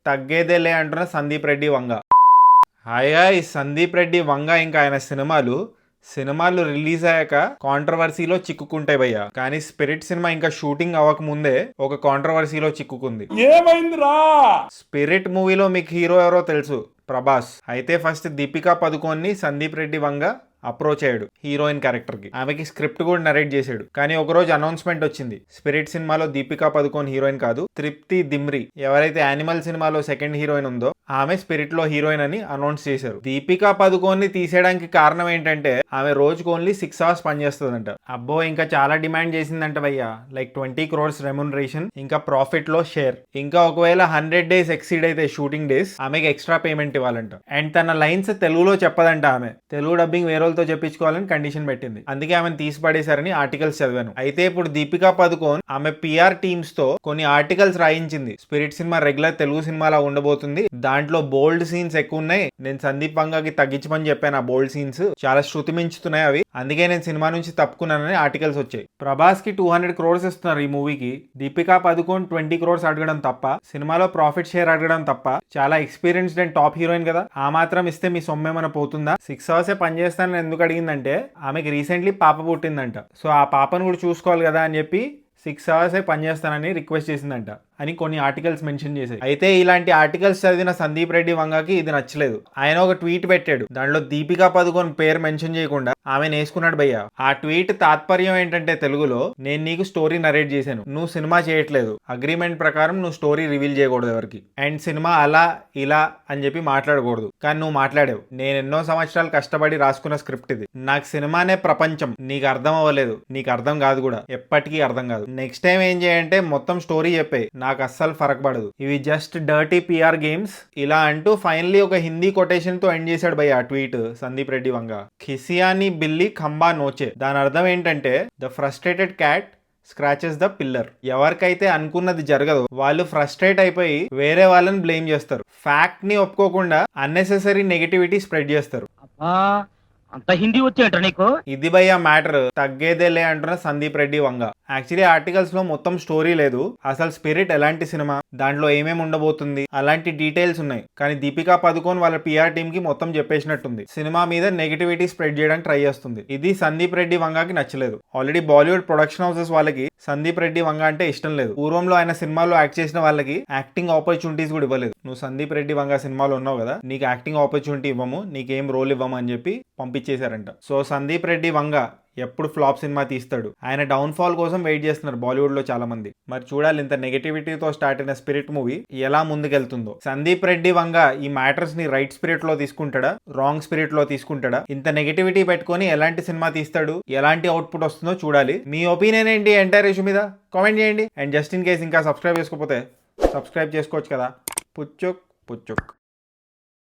తగ్గేదేలే అంటున్న సందీప్ రెడ్డి వంగ. హాయిగా ఈ సందీప్ రెడ్డి వంగ ఇంకా ఆయన సినిమాలు రిలీజ్ అయ్యాక కాంట్రవర్సీలో చిక్కుకుంటాయి భయ్య. కానీ స్పిరిట్ సినిమా ఇంకా షూటింగ్ అవ్వక ముందే ఒక కాంట్రవర్సీలో చిక్కుకుంది. ఏమైందిరా? స్పిరిట్ మూవీలో మీకు హీరో ఎవరో తెలుసు, ప్రభాస్. అయితే ఫస్ట్ దీపికా పదుకోన్ని సందీప్ రెడ్డి వంగ అప్రోచ్ అయ్యాడు హీరోయిన్ క్యారెక్టర్ కి. ఆమెకి స్క్రిప్ట్ కూడా నరేట్ చేశాడు. కానీ ఒకరోజు అనౌన్స్మెంట్ వచ్చింది, స్పిరిట్ సినిమాలో దీపికా పదుకోన్ హీరోయిన్ కాదు, తృప్తి దిమ్రి, ఎవరైతే యానిమల్ సినిమాలో సెకండ్ హీరోయిన్ ఉందో ఆమె స్పిరిట్ లో హీరోయిన్ అని అనౌన్స్ చేశారు. దీపికా పదుకోన్ ని తీసేయడానికి కారణం ఏంటంటే ఆమె రోజుకు ఓన్లీ 6 hours పనిచేస్తుందంట. అబ్బో ఇంకా చాలా డిమాండ్ చేసిందంట భయ్య. లైక్ 20 crores రెమ్యునరేషన్, ఇంకా ప్రాఫిట్ లో షేర్, ఇంకా ఒకవేళ 100 days ఎక్సీడ్ అయితే షూటింగ్ డేస్ ఆమెకి ఎక్స్ట్రా పేమెంట్ ఇవ్వాలంట. అండ్ తన లైన్స్ తెలుగులో చెప్పదంట. ఆమె తెలుగు డబ్బింగ్ వేరే తో చెప్పించుకోవాలని కండిషన్ పెట్టింది. అందుకే ఆమెను తీసి పడేశారని ఆర్టికల్స్ చదివాను. అయితే ఇప్పుడు దీపికా పదుకోన్ ఆమె పిఆర్ టీమ్స్ తో కొన్ని ఆర్టికల్స్ రాయించింది. స్పిరిట్ సినిమా రెగ్యులర్ తెలుగు సినిమాలా ఉండబోతుంది, దాంట్లో బోల్డ్ సీన్స్ ఎక్కువ ఉన్నాయి, నేను సందీప్ వంగకి తగ్గించమని చెప్పాను. ఆ బోల్డ్ సీన్స్ చాలా శృతి మించుతున్నాయి అవి, అందుకే నేను సినిమా నుంచి తప్పుకున్నానని ఆర్టికల్స్ వచ్చాయి. ప్రభాస్ కి 200 crores ఇస్తున్నారు ఈ మూవీకి. దీపికా పదుకోన్ 20 crores అడగడం తప్ప, సినిమాలో ప్రాఫిట్ షేర్ అడగడం తప్ప. చాలా ఎక్స్పీరియన్స్డ్ అండ్ టాప్ హీరోయిన్ కదా, ఆ మాత్రం ఇస్తే మీ సొమ్మేమైనా పోతుందా? 6 hours పనిచేస్తానని ఎందుకు అడిగిందంటే ఆమెకి రీసెంట్లీ పాప పుట్టిందంట. సో ఆ పాపను కూడా చూసుకోవాలి కదా అని చెప్పి 6 hours పనిచేస్తానని రిక్వెస్ట్ చేసిందంట అని కొన్ని ఆర్టికల్స్ మెన్షన్ చేశాయి. అయితే ఇలాంటి ఆర్టికల్స్ చదివిన సందీప్ రెడ్డి వంగకి ఇది నచ్చలేదు. ఆయన ఒక ట్వీట్ పెట్టాడు, దాంట్లో దీపికా పదుకోన్ పేరు మెన్షన్ చేయకుండా ఆమె నేసుకున్నాడు భయ్య. ఆ ట్వీట్ తాత్పర్యం ఏంటంటే తెలుగులో, నేను నీకు స్టోరీ నరేట్ చేశాను, నువ్వు సినిమా చేయట్లేదు, అగ్రిమెంట్ ప్రకారం నువ్వు స్టోరీ రివీల్ చేయకూడదు ఎవరికి, అండ్ సినిమా అలా ఇలా అని చెప్పి మాట్లాడకూడదు, కానీ నువ్వు మాట్లాడావు. నేను ఎన్నో సంవత్సరాలు కష్టపడి రాసుకున్న స్క్రిప్ట్ ఇది, నాకు సినిమానే ప్రపంచం, నీకు అర్థం అవ్వలేదు, నీకు అర్థం కాదు కూడా, ఎప్పటికీ అర్థం కాదు. నెక్స్ట్ టైం ఏం చేయంటే మొత్తం స్టోరీ చెప్పే, నాకు అస్సలు ఫరక్ పడదు, ఇవి జస్ట్ డర్టీ పిఆర్ గేమ్స్ ఇలా అంటూ ఫైనలీ ఒక హిందీ కొటేషన్ తో ఎండ్ చేశాడు భయ్య ఆ ట్వీట్ సందీప్ రెడ్డి వంగ. ఖిసియాని బిల్లి ఖంబా నోచే, దాని అర్థం ఏంటంటే the frustrated cat scratches the pillar. ఎవరికైతే అనుకున్నది జరగదో వాళ్ళు ఫ్రస్ట్రేట్ అయిపోయి వేరే వాళ్ళని బ్లేమ్ చేస్తారు, ఫ్యాక్ట్ ని ఒప్పుకోకుండా అన్నెసెసరీ నెగటివిటీ స్ప్రెడ్ చేస్తారు. అంత హిందీ వచ్చేంట నీకు? ఇది భయ్య మ్యాటర్, తగ్గేదేలే అంటున్న సందీప్ రెడ్డి వంగ. యాక్చువల్లీ ఆర్టికల్స్ లో మొత్తం స్టోరీ లేదు, అసలు స్పిరిట్ ఎలాంటి సినిమా, దాంట్లో ఏమేమి ఉండబోతుంది అలాంటి డీటెయిల్స్ ఉన్నాయి. కానీ దీపికా పదుకోన్ వాళ్ళ పిఆర్ టీమ్ కి మొత్తం చెప్పేసినట్టుంది, సినిమా మీద నెగటివిటీ స్ప్రెడ్ చేయడానికి ట్రై చేస్తుంది. ఇది సందీప్ రెడ్డి వంగకి నచ్చలేదు. ఆల్రెడీ బాలీవుడ్ ప్రొడక్షన్ హౌసెస్ వాళ్ళకి సందీప్ రెడ్డి వంగ అంటే ఇష్టం లేదు. పూర్వంలో ఆయన సినిమాలో యాక్ట్ చేసిన వాళ్ళకి యాక్టింగ్ ఆపర్చునిటీస్ కూడా ఇవ్వలేదు. నువ్వు సందీప్ రెడ్డి వంగ సినిమాలో ఉన్నావు కదా, నీకు యాక్టింగ్ ఆపర్చునిటీ ఇవ్వము, నీకేం రోల్ ఇవ్వము అని చెప్పి పంపించేశారంట. సో సందీప్ రెడ్డి వంగ ఎప్పుడు ఫ్లాప్ సినిమా తీస్తాడు, ఆయన డౌన్ ఫాల్ కోసం వెయిట్ చేస్తున్నారు బాలీవుడ్ లో చాలా మంది. మరి చూడాలి ఇంత నెగటివిటీతో స్టార్ట్ అయిన స్పిరిట్ మూవీ ఎలా ముందుకెళ్తుందో. సందీప్ రెడ్డి వంగ ఈ మ్యాటర్స్ ని రైట్ స్పిరిట్ లో తీసుకుంటాడా, రాంగ్ స్పిరిట్ లో తీసుకుంటాడా, ఇంత నెగటివిటీ పెట్టుకొని ఎలాంటి సినిమా తీస్తాడు, ఎలాంటి అవుట్పుట్ వస్తుందో చూడాలి. మీ ఒపీనియన్ ఏంటి ఎంటైర్ ఇష్యూ మీద కామెంట్ చేయండి. అండ్ జస్ట్ ఇన్ కేస్ ఇంకా సబ్స్క్రైబ్ చేసుకోకపోతే సబ్స్క్రైబ్ చేసుకోవచ్చు కదా. పుచ్చుక్ పుచ్చుక్.